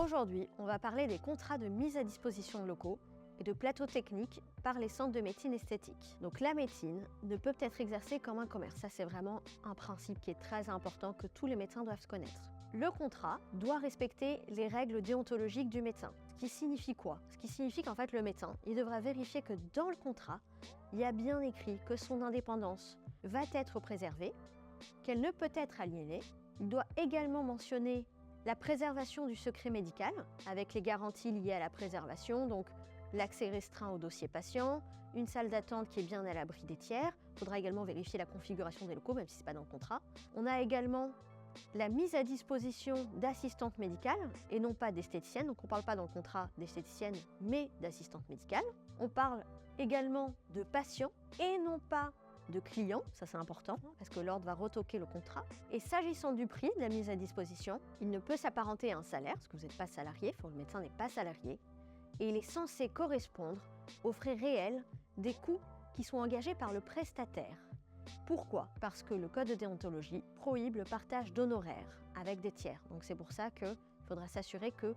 Aujourd'hui, on va parler des contrats de mise à disposition de locaux et de plateaux techniques par les centres de médecine esthétique. Donc la médecine ne peut être exercée comme un commerce. Ça, c'est vraiment un principe qui est très important que tous les médecins doivent connaître. Le contrat doit respecter les règles déontologiques du médecin. Ce qui signifie quoi? Ce qui signifie qu'en fait, le médecin, il devra vérifier que dans le contrat, il y a bien écrit que son indépendance va être préservée, qu'elle ne peut être aliénée. Il doit également mentionner la préservation du secret médical, avec les garanties liées à la préservation, donc l'accès restreint au dossier patient, une salle d'attente qui est bien à l'abri des tiers. Il faudra également vérifier la configuration des locaux, même si ce n'est pas dans le contrat. On a également la mise à disposition d'assistantes médicales, et non pas d'esthéticiennes. Donc on ne parle pas dans le contrat d'esthéticienne, mais d'assistantes médicales. On parle également de patients, et non pas de clients, ça c'est important, parce que l'ordre va retoquer le contrat. Et s'agissant du prix de la mise à disposition, il ne peut s'apparenter à un salaire, parce que vous n'êtes pas salarié, le médecin n'est pas salarié, et il est censé correspondre aux frais réels des coûts qui sont engagés par le prestataire. Pourquoi? Parce que le code de déontologie prohibe le partage d'honoraires avec des tiers. Donc c'est pour ça qu'il faudra s'assurer que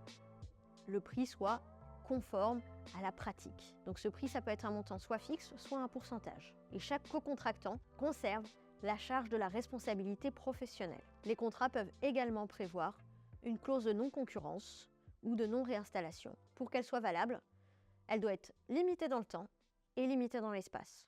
le prix soit conforme à la pratique. Donc ce prix, ça peut être un montant soit fixe, soit un pourcentage. Et chaque co-contractant conserve la charge de la responsabilité professionnelle. Les contrats peuvent également prévoir une clause de non-concurrence ou de non-réinstallation. Pour qu'elle soit valable, elle doit être limitée dans le temps et limitée dans l'espace.